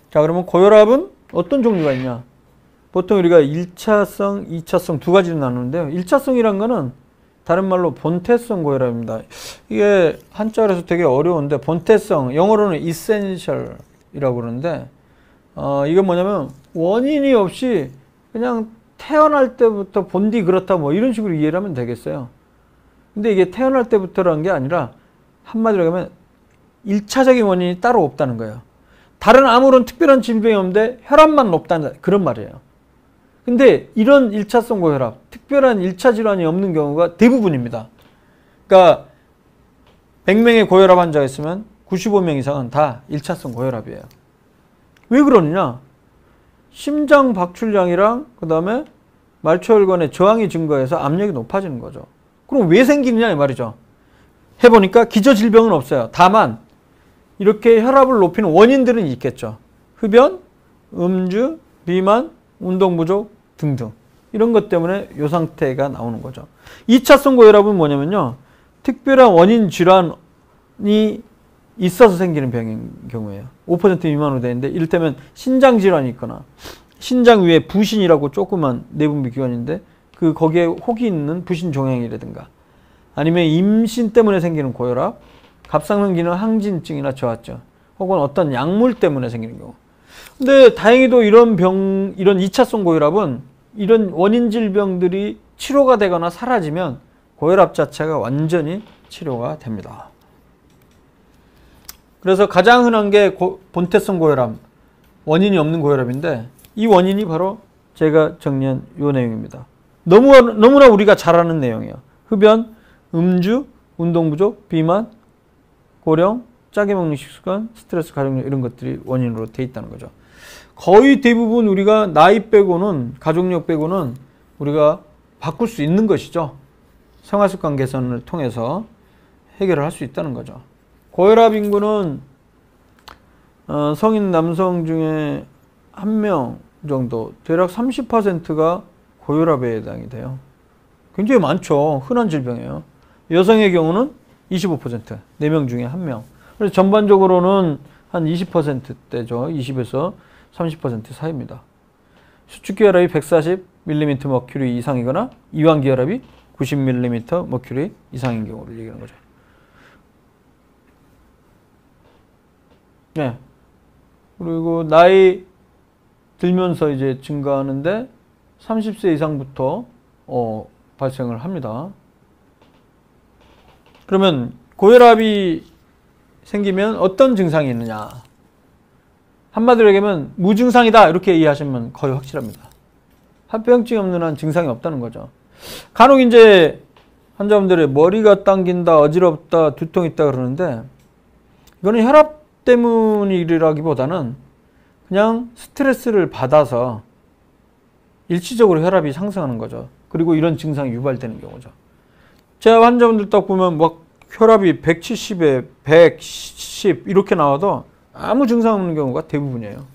자, 그러면 고혈압은 어떤 종류가 있냐? 보통 우리가 1차성, 2차성 두 가지로 나누는데요. 1차성이란 거는 다른 말로 본태성 고혈압입니다. 이게 한자로 해서 되게 어려운데 본태성, 영어로는 essential이라고 그러는데 이건 뭐냐면 원인이 없이 그냥 태어날 때부터 본디 그렇다 뭐 이런 식으로 이해를 하면 되겠어요. 근데 이게 태어날 때부터라는 게 아니라 한마디로 하면 1차적인 원인이 따로 없다는 거예요. 다른 아무런 특별한 질병이 없는데 혈압만 높다는 그런 말이에요. 근데 이런 1차성 고혈압, 특별한 1차 질환이 없는 경우가 대부분입니다. 그러니까 100명의 고혈압 환자가 있으면 95명 이상은 다 1차성 고혈압이에요. 왜 그러느냐? 심장 박출량이랑 그 다음에 말초혈관의 저항이 증가해서 압력이 높아지는 거죠. 그럼 왜 생기느냐 이 말이죠. 해보니까 기저질병은 없어요. 다만 이렇게 혈압을 높이는 원인들은 있겠죠. 흡연, 음주, 비만, 운동 부족 등등 이런 것 때문에 이 상태가 나오는 거죠. 2차성 고혈압은 뭐냐면요. 특별한 원인 질환이 있어서 생기는 병인 경우에요. 5% 미만으로 되는데 이를테면 신장 질환이 있거나 신장 위에 부신이라고 조그만 내분비 기관인데 거기에 혹이 있는 부신 종양이라든가 아니면 임신 때문에 생기는 고혈압, 갑상선 기능 항진증이나 저하증 혹은 어떤 약물 때문에 생기는 경우. 근데 다행히도 이런 2차성 고혈압은 이런 원인 질병들이 치료가 되거나 사라지면 고혈압 자체가 완전히 치료가 됩니다. 그래서 가장 흔한 게 본태성 고혈압, 원인이 없는 고혈압인데 이 원인이 바로 제가 정리한 이 내용입니다. 너무나 우리가 잘 아는 내용이에요. 흡연, 음주, 운동 부족, 비만, 고령, 짜게 먹는 식습관, 스트레스, 가족력 이런 것들이 원인으로 돼 있다는 거죠. 거의 대부분 우리가 나이 빼고는, 가족력 빼고는 우리가 바꿀 수 있는 것이죠. 생활습관 개선을 통해서 해결을 할 수 있다는 거죠. 고혈압 인구는 성인 남성 중에 1명 정도, 대략 30%가 고혈압에 해당이 돼요. 굉장히 많죠. 흔한 질병이에요. 여성의 경우는 25%, 4명 중에 1명. 그래서 전반적으로는 한 20%대죠. 20에서 30% 사이입니다. 수축기혈압이 140mm 머큐리 이상이거나 이완기혈압이 90mm 머큐리 이상인 경우를 얘기하는 거죠. 네. 그리고 나이 들면서 이제 증가하는데 30세 이상부터 발생을 합니다. 그러면 고혈압이 생기면 어떤 증상이 있느냐? 한마디로 얘기하면 무증상이다 이렇게 이해하시면 거의 확실합니다. 합병증이 없는 한 증상이 없다는 거죠. 간혹 이제 환자분들이 머리가 당긴다, 어지럽다, 두통 있다 그러는데 이거는 혈압 때문이라기보다는 그냥 스트레스를 받아서 일시적으로 혈압이 상승하는 거죠. 그리고 이런 증상이 유발되는 경우죠. 제가 환자분들 딱 보면 막 혈압이 170에 110 이렇게 나와도 아무 증상 없는 경우가 대부분이에요.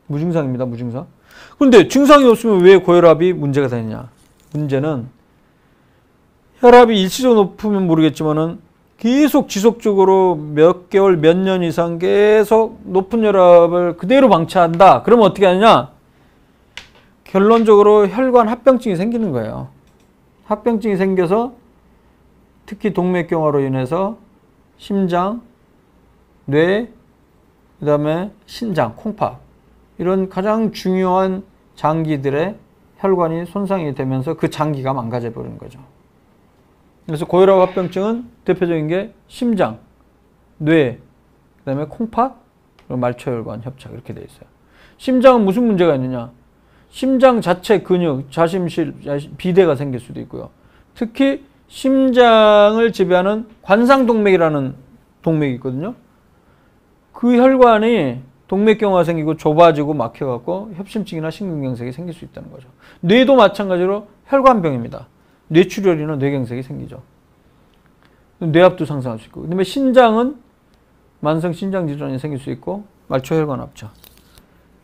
무증상입니다. 무증상. 그런데 증상이 없으면 왜 고혈압이 문제가 되느냐. 문제는 혈압이 일시적으로 높으면 모르겠지만은 계속 지속적으로 몇 개월, 몇 년 이상 계속 높은 혈압을 그대로 방치한다. 그러면 어떻게 하느냐? 결론적으로 혈관 합병증이 생기는 거예요. 합병증이 생겨서 특히 동맥경화로 인해서 심장, 뇌, 그 다음에 신장, 콩팥 이런 가장 중요한 장기들의 혈관이 손상이 되면서 그 장기가 망가져 버리는 거죠. 그래서 고혈압 합병증은 대표적인 게 심장, 뇌, 그 다음에 콩팥, 그리고 말초혈관 협착 이렇게 되어 있어요. 심장은 무슨 문제가 있느냐? 심장 자체 근육, 자심실, 비대가 생길 수도 있고요. 특히 심장을 지배하는 관상동맥이라는 동맥이 있거든요. 그 혈관이 동맥경화가 생기고 좁아지고 막혀갖고 협심증이나 심근경색이 생길 수 있다는 거죠. 뇌도 마찬가지로 혈관병입니다. 뇌출혈이나 뇌경색이 생기죠. 뇌압도 상승할 수 있고. 그다음에 신장은 만성 신장 질환이 생길 수 있고 말초혈관 압착.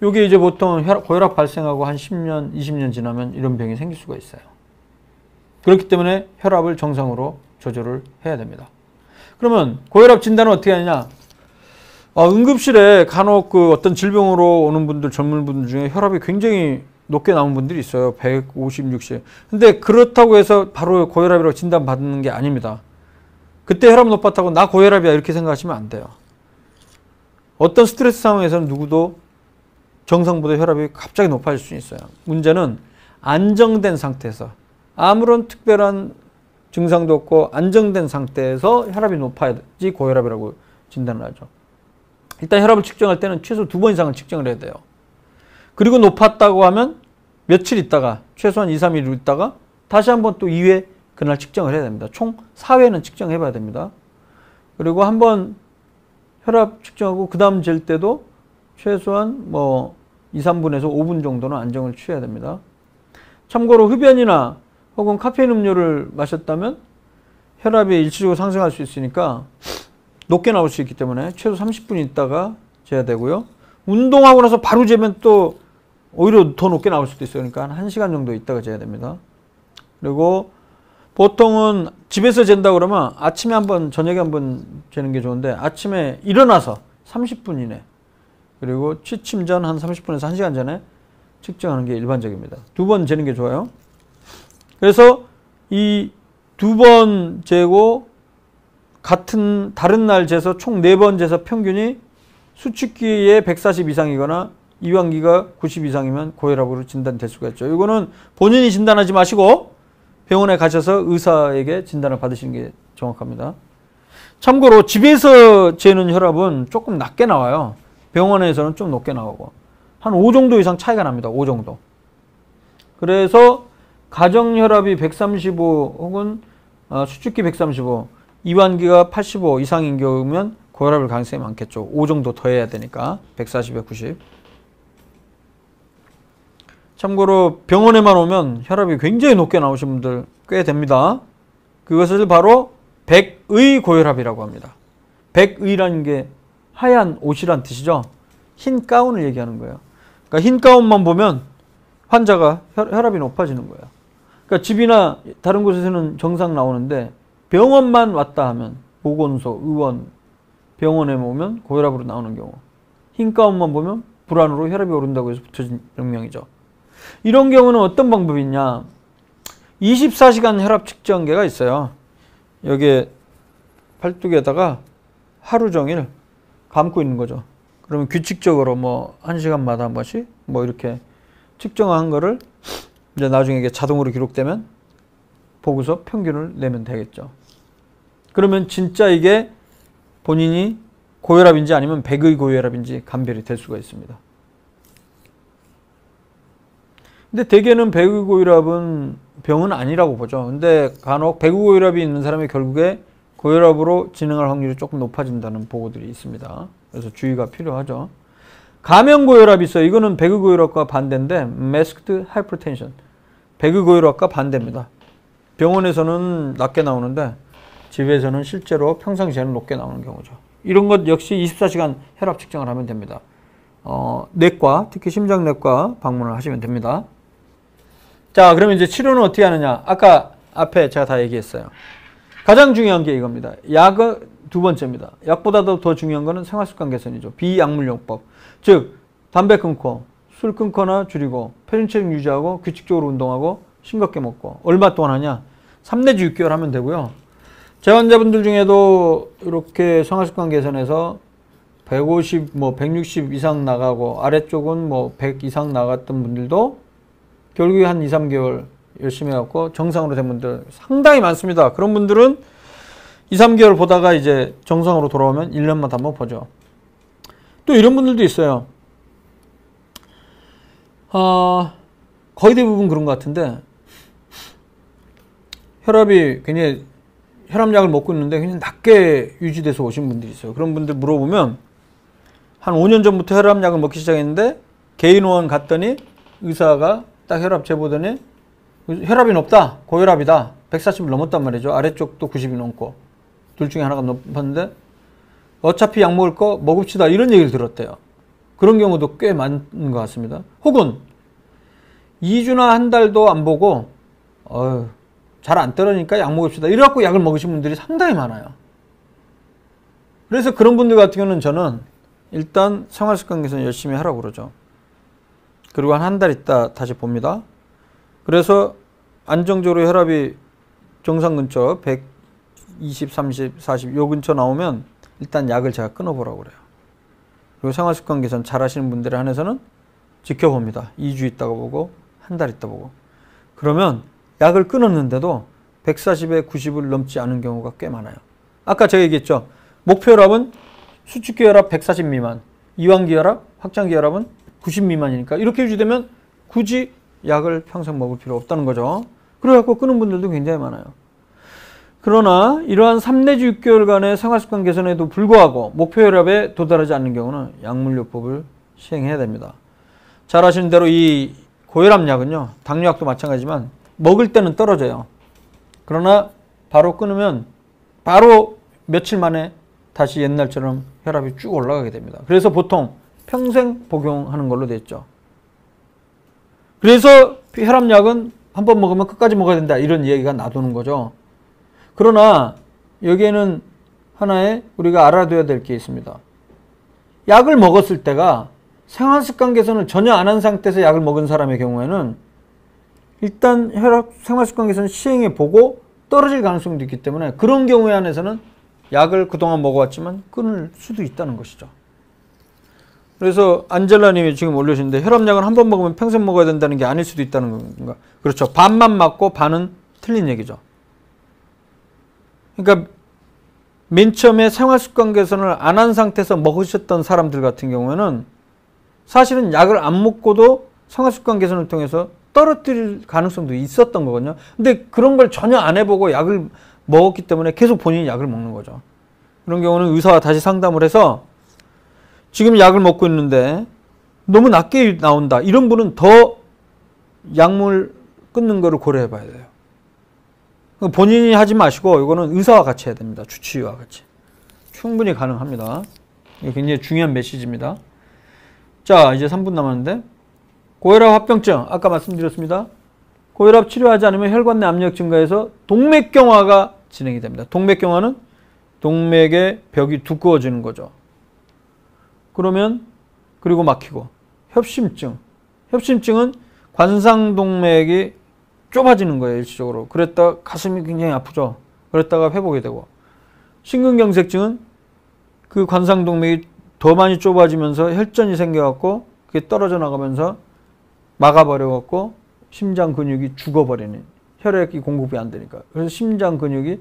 요게 이제 보통 고혈압 발생하고 한 10년, 20년 지나면 이런 병이 생길 수가 있어요. 그렇기 때문에 혈압을 정상으로 조절을 해야 됩니다. 그러면 고혈압 진단은 어떻게 하느냐? 응급실에 간혹 그 어떤 질병으로 오는 분들, 젊은 분들 중에 혈압이 굉장히 높게 나온 분들이 있어요. 150, 60. 근데 그렇다고 해서 바로 고혈압이라고 진단받는 게 아닙니다. 그때 혈압 높았다고 나 고혈압이야 이렇게 생각하시면 안 돼요. 어떤 스트레스 상황에서는 누구도 정상보다 혈압이 갑자기 높아질 수 있어요. 문제는 안정된 상태에서 아무런 특별한 증상도 없고 안정된 상태에서 혈압이 높아야지 고혈압이라고 진단을 하죠. 일단 혈압을 측정할 때는 최소 2번 이상은 측정을 해야 돼요. 그리고 높았다고 하면 며칠 있다가 최소한 2, 3일 있다가 다시 한번 또 2회 그날 측정을 해야 됩니다. 총 4회는 측정해 봐야 됩니다. 그리고 한번 혈압 측정하고 그 다음 잴 때도 최소한 2, 3분에서 5분 정도는 안정을 취해야 됩니다. 참고로 흡연이나 혹은 카페인 음료를 마셨다면 혈압이 일시적으로 상승할 수 있으니까 높게 나올 수 있기 때문에 최소 30분 있다가 재야 되고요. 운동하고 나서 바로 재면 또 오히려 더 높게 나올 수도 있어요. 그러니까 한 1시간 정도 있다가 재야 됩니다. 그리고 보통은 집에서 잰다 그러면 아침에 한번 저녁에 한번 재는 게 좋은데 아침에 일어나서 30분 이내 그리고 취침 전 한 30분에서 1시간 전에 측정하는 게 일반적입니다. 2번 재는 게 좋아요. 그래서 이 2번 재고 다른 날 재서 총 4번 재서 평균이 수축기에 140 이상이거나 이완기가 90 이상이면 고혈압으로 진단될 수가 있죠. 이거는 본인이 진단하지 마시고 병원에 가셔서 의사에게 진단을 받으시는 게 정확합니다. 참고로 집에서 재는 혈압은 조금 낮게 나와요. 병원에서는 좀 높게 나오고. 한 5 정도 이상 차이가 납니다. 5 정도. 그래서 가정혈압이 135 혹은 수축기 135, 이완기가 85 이상인 경우면 고혈압일 가능성이 많겠죠. 5 정도 더 해야 되니까. 140에 90. 참고로 병원에만 오면 혈압이 굉장히 높게 나오신 분들 꽤 됩니다. 그것을 바로 백의 고혈압이라고 합니다. 백의라는 게 하얀 옷이란 뜻이죠. 흰 가운을 얘기하는 거예요. 그러니까 흰 가운만 보면 환자가 혈압이 높아지는 거예요. 그러니까 집이나 다른 곳에서는 정상 나오는데 병원만 왔다 하면 보건소, 의원, 병원에 오면 고혈압으로 나오는 경우, 흰 가운만 보면 불안으로 혈압이 오른다고 해서 붙여진 병명이죠. 이런 경우는 어떤 방법이 있냐? 24시간 혈압 측정계가 있어요. 여기에 팔뚝에다가 하루 종일 감고 있는 거죠. 그러면 규칙적으로 뭐 1시간마다 한 번씩 뭐 이렇게 측정한 거를 이제 나중에 이게 자동으로 기록되면 보고서 평균을 내면 되겠죠. 그러면 진짜 이게 본인이 고혈압인지 아니면 백의 고혈압인지 감별이 될 수가 있습니다. 근데 대개는 백의 고혈압은 병은 아니라고 보죠. 근데 간혹 백의 고혈압이 있는 사람이 결국에 고혈압으로 진행할 확률이 조금 높아진다는 보고들이 있습니다. 그래서 주의가 필요하죠. 가면 고혈압이 있어요. 이거는 백의 고혈압과 반대인데 masked hypertension. 백의 고혈압과 반대입니다. 병원에서는 낮게 나오는데 집에서는 실제로 평상시에는 높게 나오는 경우죠. 이런 것 역시 24시간 혈압 측정을 하면 됩니다. 내과, 특히 심장내과 방문을 하시면 됩니다. 자, 그러면 이제 치료는 어떻게 하느냐? 아까 앞에 제가 다 얘기했어요. 가장 중요한 게 이겁니다. 약은 두 번째입니다. 약보다도 더 중요한 거는 생활습관 개선이죠. 비약물요법. 즉, 담배 끊고, 술 끊거나 줄이고, 편의체중 유지하고, 규칙적으로 운동하고, 싱겁게 먹고. 얼마 동안 하냐? 3 내지 6개월 하면 되고요. 제 환자분들 중에도 이렇게 생활습관 개선해서 150, 160 이상 나가고, 아래쪽은 100 이상 나갔던 분들도 결국에 한 2, 3개월 열심히 해갖고 정상으로 된 분들 상당히 많습니다. 그런 분들은 2, 3개월 보다가 이제 정상으로 돌아오면 1년마다 한번 보죠. 또 이런 분들도 있어요. 거의 대부분 그런 것 같은데 혈압이 굉장히 혈압약을 먹고 있는데 그냥 낮게 유지돼서 오신 분들이 있어요. 그런 분들 물어보면 한 5년 전부터 혈압약을 먹기 시작했는데 개인의원 갔더니 의사가 딱 혈압 재보더니 혈압이 높다. 고혈압이다. 140을 넘었단 말이죠. 아래쪽도 90이 넘고. 둘 중에 하나가 높았는데 어차피 약 먹을 거 먹읍시다. 이런 얘기를 들었대요. 그런 경우도 꽤 많은 것 같습니다. 혹은 2주나 한 달도 안 보고 잘 안 떨어지니까 약 먹읍시다. 이래갖고 약을 먹으신 분들이 상당히 많아요. 그래서 그런 분들 같은 경우는 저는 일단 생활습관 개선 열심히 하라고 그러죠. 그리고 한 달 있다 다시 봅니다. 그래서 안정적으로 혈압이 정상 근처 120, 30, 40 요 근처 나오면 일단 약을 제가 끊어보라고 그래요. 그리고 생활습관 개선 잘 하시는 분들에 한해서는 지켜봅니다. 2주 있다가 보고 한 달 있다 보고. 그러면 약을 끊었는데도 140에 90을 넘지 않은 경우가 꽤 많아요. 아까 제가 얘기했죠. 목표 혈압은 수축기 혈압 140 미만, 이완기 혈압, 확장기 혈압은 90 미만이니까 이렇게 유지되면 굳이 약을 평생 먹을 필요 없다는 거죠. 그래갖고 끊은 분들도 굉장히 많아요. 그러나 이러한 3 내지 6개월간의 생활습관 개선에도 불구하고 목표 혈압에 도달하지 않는 경우는 약물요법을 시행해야 됩니다. 잘 아시는 대로 이 고혈압 약은요, 당뇨약도 마찬가지지만 먹을 때는 떨어져요. 그러나 바로 끊으면 바로 며칠 만에 다시 옛날처럼 혈압이 쭉 올라가게 됩니다. 그래서 보통 평생 복용하는 걸로 돼 있죠. 그래서 혈압약은 한 번 먹으면 끝까지 먹어야 된다. 이런 얘기가 나도는 거죠. 그러나 여기에는 하나의 우리가 알아둬야 될 게 있습니다. 약을 먹었을 때가 생활습관 개선을 전혀 안 한 상태에서 약을 먹은 사람의 경우에는 일단 혈압 생활습관 개선 시행해 보고 떨어질 가능성도 있기 때문에 그런 경우에 한해서는 약을 그동안 먹어왔지만 끊을 수도 있다는 것이죠. 그래서 안젤라님이 지금 올려주신데 혈압약은 한 번 먹으면 평생 먹어야 된다는 게 아닐 수도 있다는 건가? 그렇죠. 반만 맞고 반은 틀린 얘기죠. 그러니까 맨 처음에 생활습관 개선을 안 한 상태에서 먹으셨던 사람들 같은 경우에는 사실은 약을 안 먹고도 생활습관 개선을 통해서 떨어뜨릴 가능성도 있었던 거거든요. 근데 그런 걸 전혀 안 해보고 약을 먹었기 때문에 계속 본인이 약을 먹는 거죠. 그런 경우는 의사와 다시 상담을 해서 지금 약을 먹고 있는데 너무 낮게 나온다. 이런 분은 더 약물 끊는 거를 고려해 봐야 돼요. 본인이 하지 마시고 이거는 의사와 같이 해야 됩니다. 주치의와 같이. 충분히 가능합니다. 이게 굉장히 중요한 메시지입니다. 자, 이제 3분 남았는데 고혈압 합병증 아까 말씀드렸습니다. 고혈압 치료하지 않으면 혈관 내 압력 증가해서 동맥경화가 진행이 됩니다. 동맥경화는 동맥의 벽이 두꺼워지는 거죠. 그러면 그리고 막히고 협심증. 협심증은 관상동맥이 좁아지는 거예요. 일시적으로. 그랬다가 가슴이 굉장히 아프죠. 그랬다가 회복이 되고. 심근경색증은 그 관상동맥이 더 많이 좁아지면서 혈전이 생겨갖고 그게 떨어져 나가면서 막아버려갖고 심장 근육이 죽어버리는, 혈액이 공급이 안 되니까. 그래서 심장 근육이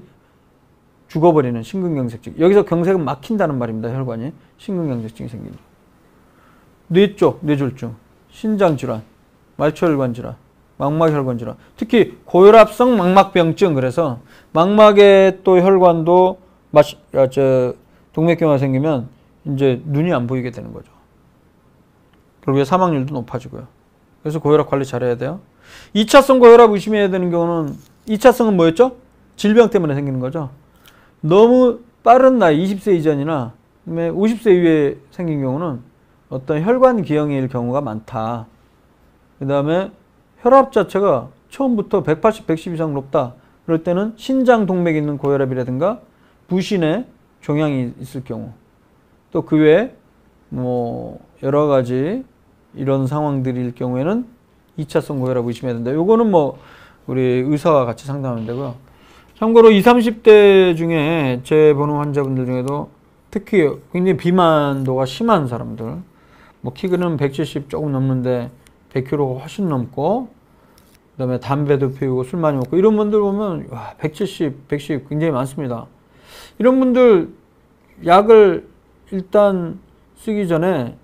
죽어버리는 심근경색증. 여기서 경색은 막힌다는 말입니다. 혈관이. 심근경색증이 생깁니다. 뇌 쪽, 뇌졸중, 신장질환, 말초혈관 질환, 망막혈관 질환. 특히 고혈압성 망막병증. 그래서 망막에 또 혈관도 동맥경화 생기면 이제 눈이 안 보이게 되는 거죠. 결국에 사망률도 높아지고요. 그래서 고혈압 관리 잘해야 돼요. 2차성 고혈압 의심해야 되는 경우는 2차성은 뭐였죠? 질병 때문에 생기는 거죠. 너무 빠른 나이 20세 이전이나 50세 이후에 생긴 경우는 어떤 혈관 기형일 경우가 많다. 그 다음에 혈압 자체가 처음부터 180, 110 이상 높다. 그럴 때는 신장 동맥에 있는 고혈압이라든가 부신에 종양이 있을 경우, 또 그 외에 뭐 여러 가지 이런 상황들일 경우에는 2차성 고혈압 의심해야 된다. 요거는 뭐 우리 의사와 같이 상담하면 되고요. 참고로 20, 30대 중에 제 보는 환자분들 중에도 특히 굉장히 비만도가 심한 사람들, 뭐 키는 170 조금 넘는데 100kg가 훨씬 넘고, 그 다음에 담배도 피우고 술 많이 먹고 이런 분들 보면 와, 170, 110 굉장히 많습니다. 이런 분들 약을 일단 쓰기 전에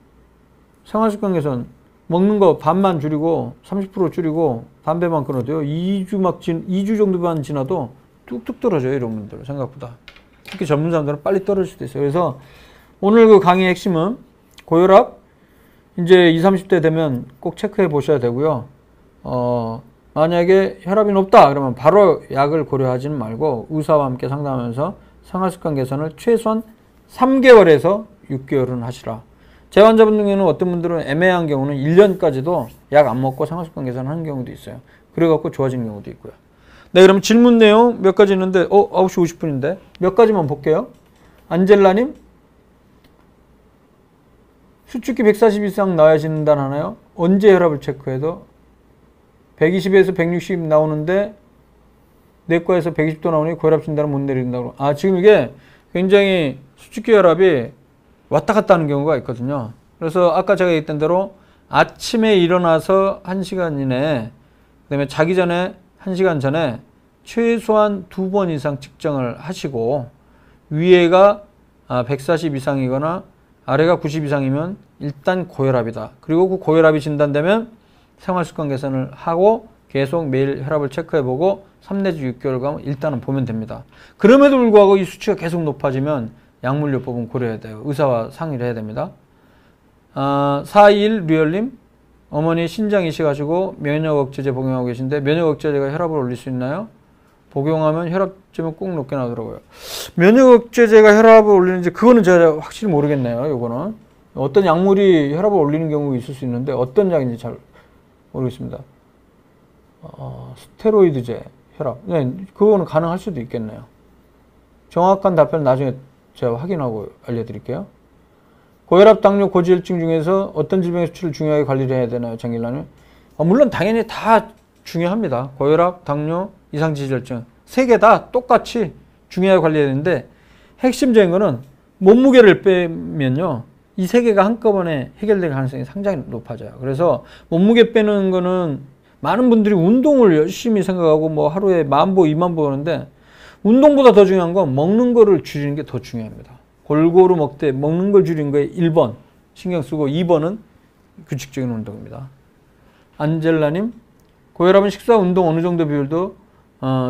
생활습관 개선 먹는 거 반만 줄이고 30% 줄이고 담배만 끊어도요. 2주 정도만 지나도 뚝뚝 떨어져요. 이런 분들 생각보다. 특히 젊은 사람들은 빨리 떨어질 수도 있어요. 그래서 오늘 그 강의의 핵심은 고혈압 이제 20, 30대 되면 꼭 체크해 보셔야 되고요. 만약에 혈압이 높다 그러면 바로 약을 고려하지는 말고 의사와 함께 상담하면서 생활습관 개선을 최소한 3개월에서 6개월은 하시라. 제 환자분 중에는 어떤 분들은 애매한 경우는 1년까지도 약 안 먹고 생활습관 개선하는 경우도 있어요. 그래갖고 좋아진 경우도 있고요. 네, 그럼 질문 내용 몇 가지 있는데 9시 50분인데 몇 가지만 볼게요. 안젤라님, 수축기 140 이상 나와야 진단하나요? 언제 혈압을 체크해도 120에서 160 나오는데 내과에서 120도 나오니 고혈압 진단을 못 내린다고. 지금 이게 굉장히 수축기 혈압이 왔다 갔다 하는 경우가 있거든요. 그래서 아까 제가 얘기했던 대로 아침에 일어나서 1시간 이내에, 그 다음에 자기 전에 1시간 전에 최소한 2번 이상 측정을 하시고, 위에가 140 이상이거나 아래가 90 이상이면 일단 고혈압이다. 그리고 그 고혈압이 진단되면 생활습관 개선을 하고 계속 매일 혈압을 체크해보고 3 내지 6개월 가면 일단은 보면 됩니다. 그럼에도 불구하고 이 수치가 계속 높아지면 약물요법은 고려해야 돼요. 의사와 상의를 해야 됩니다. 421 류열님, 어머니 신장 이식하시고 면역억제제 복용하고 계신데 면역억제제가 혈압을 올릴 수 있나요? 복용하면 혈압점은 꼭 높게 나오더라고요. 면역억제제가 혈압을 올리는지 그거는 제가 확실히 모르겠네요. 요거는 어떤 약물이 혈압을 올리는 경우가 있을 수 있는데 어떤 약인지 잘 모르겠습니다. 스테로이드제 혈압, 네, 그거는 가능할 수도 있겠네요. 정확한 답변은 나중에 제가 확인하고 알려드릴게요. 고혈압, 당뇨, 고지혈증 중에서 어떤 질병의 수치를 중요하게 관리를 해야 되나요, 장길라님? 물론 당연히 다 중요합니다. 고혈압, 당뇨, 이상지질증 세 개 다 똑같이 중요하게 관리해야 되는데 핵심적인 거는 몸무게를 빼면요, 이 세 개가 한꺼번에 해결될 가능성이 상당히 높아져요. 그래서 몸무게 빼는 거는 많은 분들이 운동을 열심히 생각하고 뭐 하루에 10,000보, 20,000보 하는데 운동보다 더 중요한 건 먹는 거를 줄이는 게 더 중요합니다. 골고루 먹는 걸 줄이는 거에 1번 신경 쓰고 2번은 규칙적인 운동입니다. 안젤라님, 고혈압은 식사, 운동 어느 정도 비율도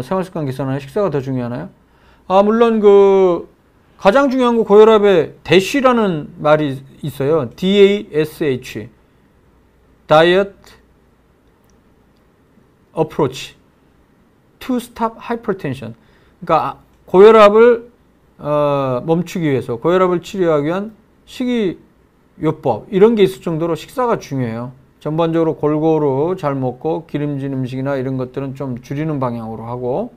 생활습관 개선하나요? 식사가 더 중요하나요? 물론 가장 중요한 거 고혈압에 DASH라는 말이 있어요. DASH, Diet Approach to Stop Hypertension. 그러니까 고혈압을 멈추기 위해서, 고혈압을 치료하기 위한 식이요법 이런 게 있을 정도로 식사가 중요해요. 전반적으로 골고루 잘 먹고 기름진 음식이나 이런 것들은 좀 줄이는 방향으로 하고,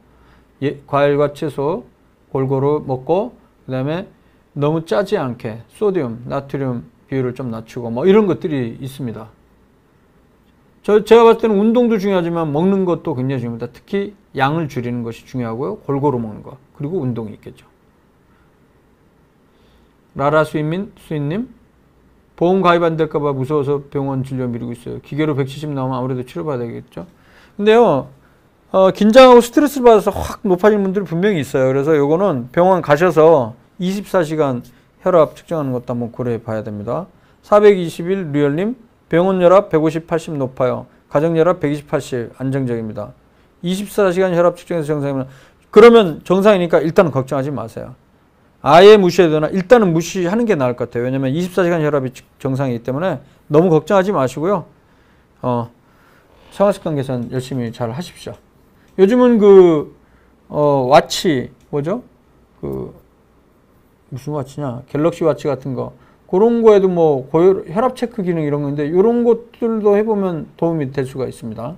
과일과 채소 골고루 먹고, 그 다음에 너무 짜지 않게 소디움, 나트륨 비율을 좀 낮추고 뭐 이런 것들이 있습니다. 제가 봤을 때는 운동도 중요하지만 먹는 것도 굉장히 중요합니다. 특히 양을 줄이는 것이 중요하고요. 골고루 먹는 것. 그리고 운동이 있겠죠. 라라 수인님, 보험 가입 안 될까봐 무서워서 병원 진료 미루고 있어요. 기계로 170 나오면 아무래도 치료받아야 되겠죠. 근데요, 긴장하고 스트레스를 받아서 확 높아지는 분들이 분명히 있어요. 그래서 요거는 병원 가셔서 24시간 혈압 측정하는 것도 한번 고려해 봐야 됩니다. 421 리얼님, 병원 혈압 150, 80 높아요. 가정 혈압 120, 80 안정적입니다. 24시간 혈압 측정해서 정상이면, 그러면 정상이니까 일단은 걱정하지 마세요. 아예 무시해도 되나? 일단은 무시하는 게 나을 것 같아요. 왜냐면 24시간 혈압이 정상이기 때문에 너무 걱정하지 마시고요. 생활습관 개선 열심히 잘 하십시오. 요즘은 와치, 뭐죠? 무슨 와치냐? 갤럭시 와치 같은 거. 그런 거에도 뭐 혈압 체크 기능 이런 건데, 이런 것들도 해보면 도움이 될 수가 있습니다.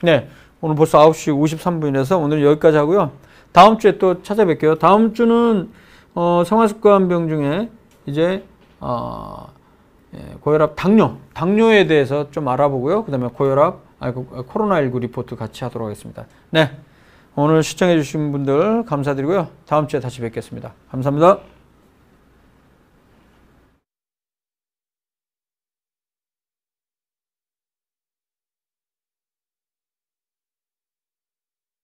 네. 오늘 벌써 9시 53분이라서 오늘 여기까지 하고요. 다음 주에 또 찾아뵐게요. 다음 주는 생활습관병 중에 이제 고혈압, 당뇨에 대해서 좀 알아보고요. 그 다음에 코로나19 리포트 같이 하도록 하겠습니다. 네, 오늘 시청해 주신 분들 감사드리고요. 다음 주에 다시 뵙겠습니다. 감사합니다.